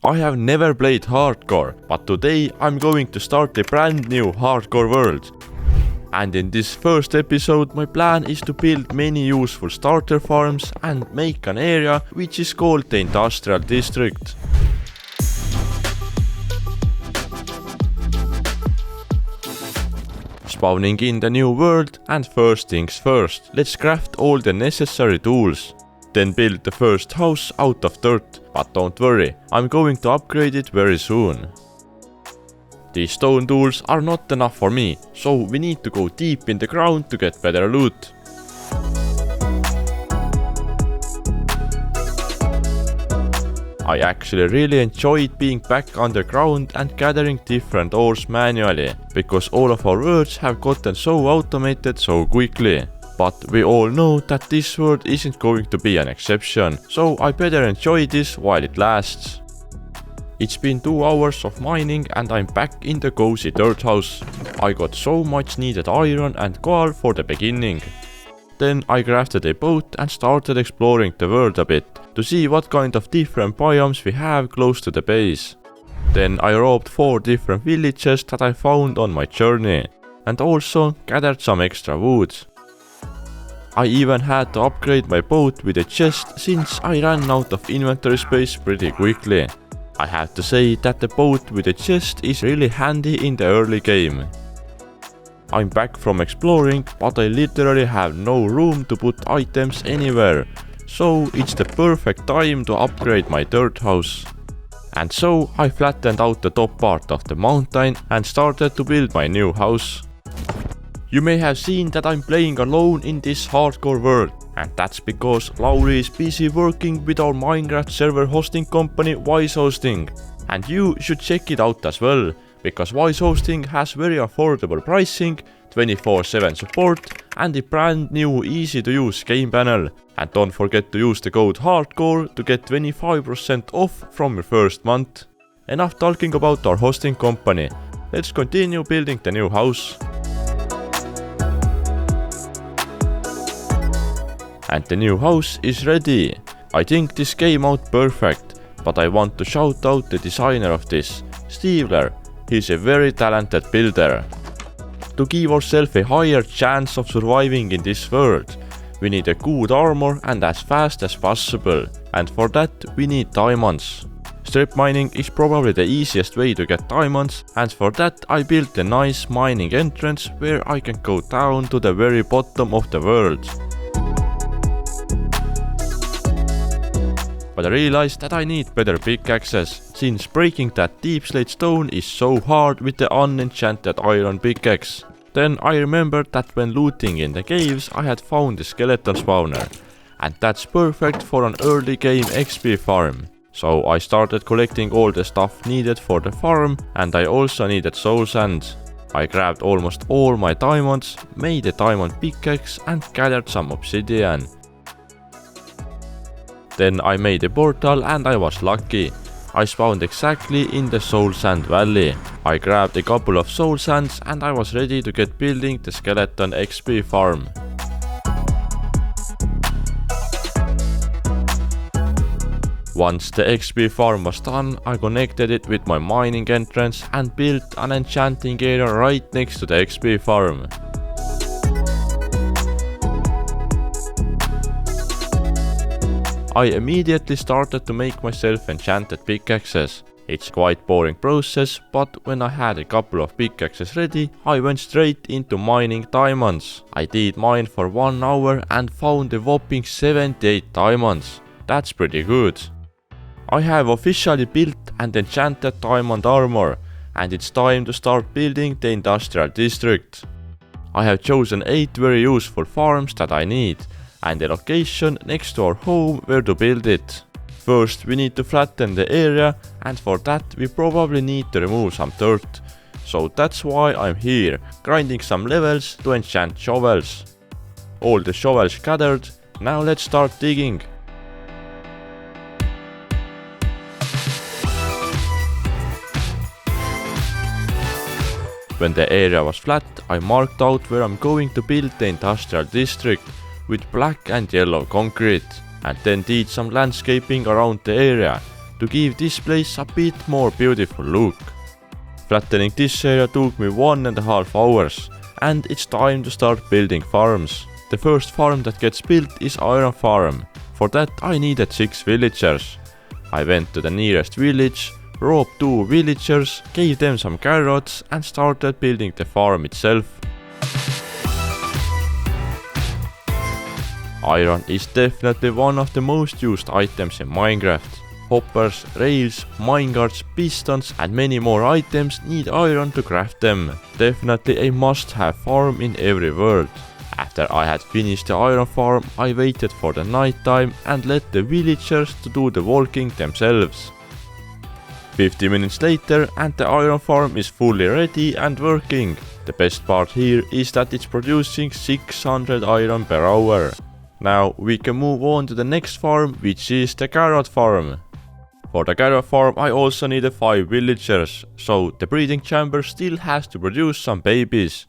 I have never played hardcore, but today I'm going to start a brand new hardcore world. And in this first episode my plan is to build many useful starter farms and make an area which is called the Industrial District. Spawning in the new world, and first things first, let's craft all the necessary tools. Then build the first house out of dirt, but don't worry, I'm going to upgrade it very soon. These stone tools are not enough for me, so we need to go deep in the ground to get better loot. I actually really enjoyed being back underground and gathering different ores manually, because all of our worlds have gotten so automated so quickly. But we all know that this world isn't going to be an exception, so I better enjoy this while it lasts. It's been 2 hours of mining and I'm back in the cozy dirt house. I got so much needed iron and coal for the beginning. Then I crafted a boat and started exploring the world a bit, to see what kind of different biomes we have close to the base. Then I robbed 4 different villages that I found on my journey, and also gathered some extra wood. I even had to upgrade my boat with a chest since I ran out of inventory space pretty quickly. I have to say that the boat with a chest is really handy in the early game. I'm back from exploring, but I literally have no room to put items anywhere, so it's the perfect time to upgrade my dirt house. And so I flattened out the top part of the mountain and started to build my new house. You may have seen that I'm playing alone in this hardcore world, and that's because Lauri is busy working with our Minecraft server hosting company Wise Hosting. And you should check it out as well, because Wise Hosting has very affordable pricing, 24/7 support and a brand new easy to use game panel. And don't forget to use the code HARDCORE to get 25% off from your first month. Enough talking about our hosting company, let's continue building the new house. And the new house is ready. I think this came out perfect, but I want to shout out the designer of this, Steveler. He's a very talented builder. To give ourselves a higher chance of surviving in this world, we need a good armor and as fast as possible, and for that we need diamonds. Strip mining is probably the easiest way to get diamonds, and for that I built a nice mining entrance where I can go down to the very bottom of the world. But I realized that I need better pickaxes, since breaking that deep slate stone is so hard with the unenchanted iron pickaxe. Then I remembered that when looting in the caves I had found a skeleton spawner, and that's perfect for an early game XP farm. So I started collecting all the stuff needed for the farm, and I also needed soul sand. I grabbed almost all my diamonds, made a diamond pickaxe and gathered some obsidian. Then I made a portal and I was lucky. I spawned exactly in the soul sand valley. I grabbed a couple of soul sands and I was ready to get building the skeleton XP farm. Once the XP farm was done, I connected it with my mining entrance and built an enchanting area right next to the XP farm. I immediately started to make myself enchanted pickaxes. It's quite boring process, but when I had a couple of pickaxes ready, I went straight into mining diamonds. I did mine for 1 hour and found a whopping 78 diamonds. That's pretty good. I have officially built and enchanted diamond armor, and it's time to start building the Industrial District. I have chosen 8 very useful farms that I need, and a location next to our home where to build it. First we need to flatten the area, and for that we probably need to remove some dirt. So that's why I'm here, grinding some levels to enchant shovels. All the shovels gathered, now let's start digging. When the area was flat, I marked out where I'm going to build the Industrial District with black and yellow concrete, and then did some landscaping around the area, to give this place a bit more beautiful look. Flattening this area took me 1.5 hours, and it's time to start building farms. The first farm that gets built is Iron Farm. For that I needed 6 villagers. I went to the nearest village, robbed 2 villagers, gave them some carrots and started building the farm itself. Iron is definitely one of the most used items in Minecraft. Hoppers, rails, minecarts, pistons and many more items need iron to craft them. Definitely a must-have farm in every world. After I had finished the iron farm, I waited for the night time and let the villagers to do the walking themselves. 50 minutes later and the iron farm is fully ready and working. The best part here is that it's producing 600 iron per hour. Now we can move on to the next farm, which is the carrot farm. For the carrot farm I also needed 5 villagers, so the breeding chamber still has to produce some babies.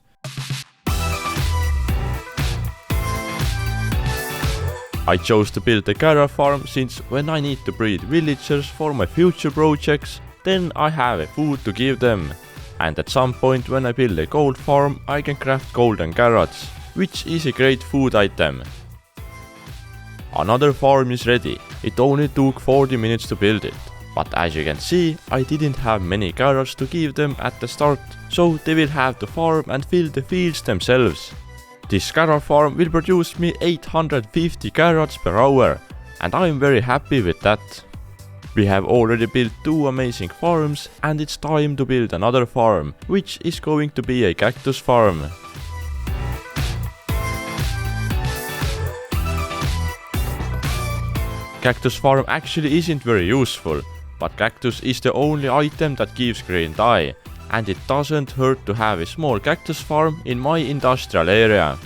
I chose to build the carrot farm since when I need to breed villagers for my future projects, then I have a food to give them. And at some point when I build a gold farm I can craft golden carrots, which is a great food item. Another farm is ready. It only took 40 minutes to build it. But as you can see, I didn't have many carrots to give them at the start, so they will have to farm and fill the fields themselves. This carrot farm will produce me 850 carrots per hour, and I am very happy with that. We have already built 2 amazing farms and it's time to build another farm, which is going to be a cactus farm. Cactus farm actually isn't very useful, but cactus is the only item that gives green dye, and it doesn't hurt to have a small cactus farm in my industrial area.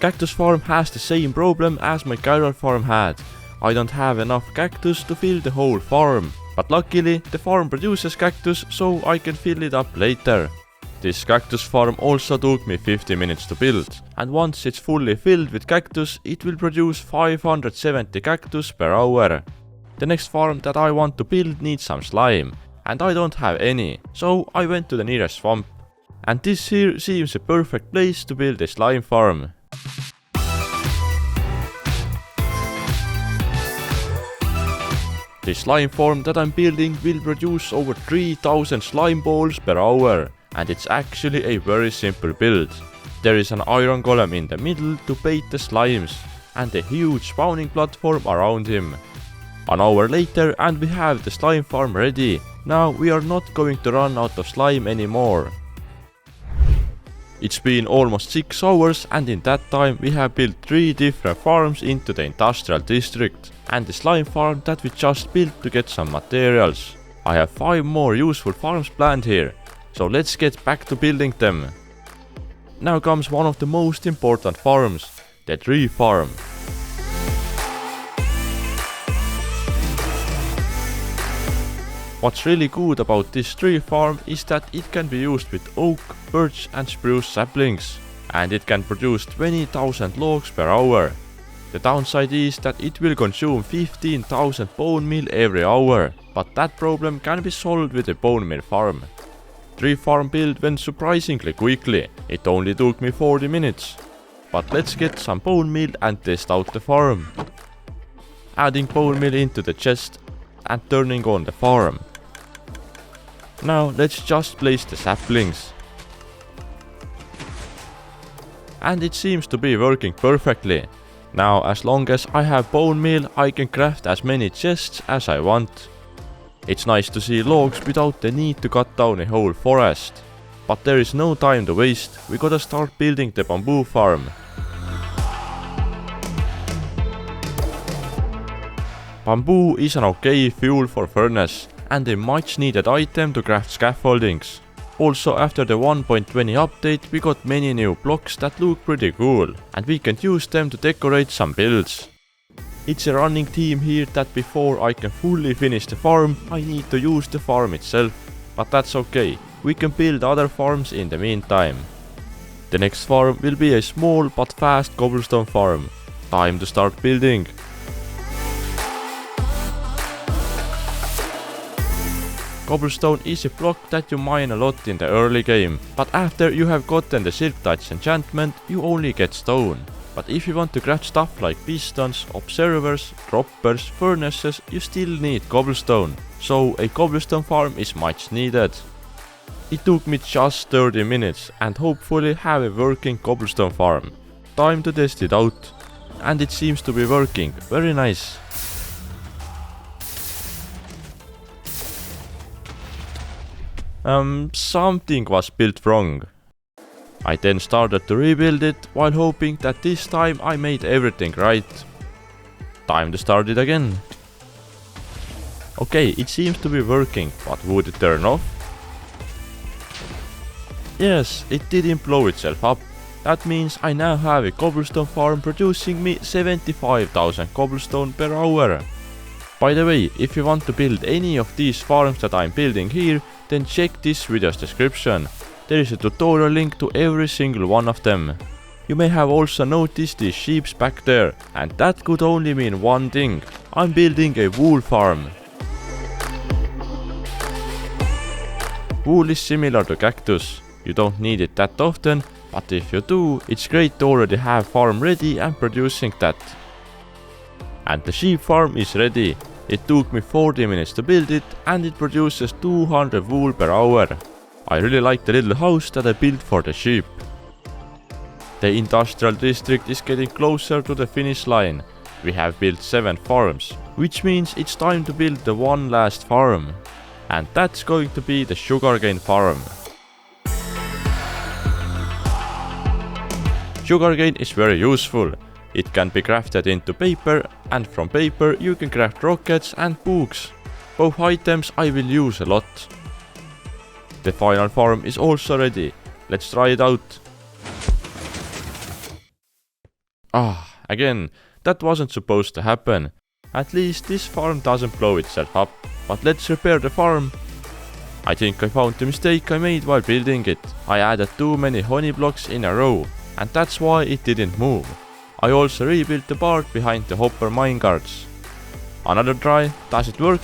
Cactus farm has the same problem as my carrot farm had. I don't have enough cactus to fill the whole farm, but luckily the farm produces cactus so I can fill it up later. This cactus farm also took me 50 minutes to build, and once it's fully filled with cactus it will produce 570 cactus per hour. The next farm that I want to build needs some slime, and I don't have any, so I went to the nearest swamp. And this here seems a perfect place to build a slime farm. The slime farm that I'm building will produce over 3000 slime balls per hour, and it's actually a very simple build. There is an iron golem in the middle to bait the slimes, and a huge spawning platform around him. An hour later and we have the slime farm ready. Now we are not going to run out of slime anymore. It's been almost 6 hours and in that time we have built 3 different farms into the industrial district and the slime farm that we just built to get some materials. I have 5 more useful farms planned here, so let's get back to building them. Now comes one of the most important farms, the tree farm. What's really good about this tree farm is that it can be used with oak, birch and spruce saplings, and it can produce 20,000 logs per hour. The downside is that it will consume 15,000 bone meal every hour, but that problem can be solved with a bone meal farm. Tree farm build went surprisingly quickly, it only took me 40 minutes. But let's get some bone meal and test out the farm. Adding bone meal into the chest and turning on the farm. Now let's just place the saplings. And it seems to be working perfectly. Now as long as I have bone meal I can craft as many chests as I want. It's nice to see logs without the need to cut down a whole forest. But there is no time to waste, we gotta start building the bamboo farm. Bamboo is an okay fuel for furnace and a much needed item to craft scaffoldings. Also after the 1.20 update we got many new blocks that look pretty cool and we can use them to decorate some builds. It's a running theme here that before I can fully finish the farm I need to use the farm itself, but that's okay, we can build other farms in the meantime. The next farm will be a small but fast cobblestone farm. Time to start building. Cobblestone is a block that you mine a lot in the early game, but after you have gotten the Silk Touch enchantment, you only get stone. But if you want to craft stuff like pistons, observers, droppers, furnaces, you still need cobblestone, so a cobblestone farm is much needed. It took me just 30 minutes and hopefully have a working cobblestone farm. Time to test it out. And it seems to be working, very nice. Something was built wrong. I then started to rebuild it while hoping that this time I made everything right. Time to start it again. Okay, it seems to be working, but would it turn off? Yes, it didn't blow itself up. That means I now have a cobblestone farm producing me 75,000 cobblestone per hour. By the way, if you want to build any of these farms that I'm building here, then check this video's description. There is a tutorial link to every single one of them. You may have also noticed these sheep back there, and that could only mean one thing. I'm building a wool farm. Wool is similar to cactus. You don't need it that often, but if you do, it's great to already have farm ready and producing that. And the sheep farm is ready. It took me 40 minutes to build it and it produces 200 wool per hour. I really like the little house that I built for the sheep. The industrial district is getting closer to the finish line. We have built 7 farms, which means it's time to build the one last farm. And that's going to be the sugarcane farm. Sugarcane is very useful. It can be crafted into paper, and from paper you can craft rockets and books. Both items I will use a lot. The final farm is also ready. Let's try it out. Again, that wasn't supposed to happen. At least this farm doesn't blow itself up. But let's repair the farm. I think I found the mistake I made while building it. I added too many honey blocks in a row, and that's why it didn't move. I also rebuilt the part behind the hopper minecarts. Another try, does it work?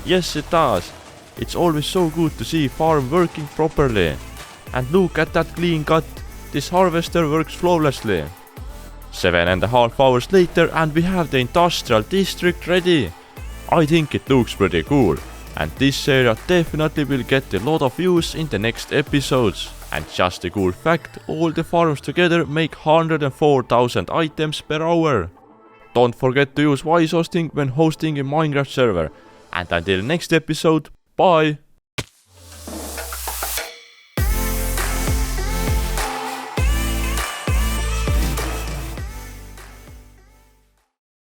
Yes, it does. It's always so good to see farm working properly. And look at that clean cut, this harvester works flawlessly. 7.5 hours later and we have the industrial district ready. I think it looks pretty cool. And this area definitely will get a lot of views in the next episodes. And just a cool fact, all the farms together make 104,000 items per hour. Don't forget to use wise hosting when hosting a Minecraft server. And until next episode, bye!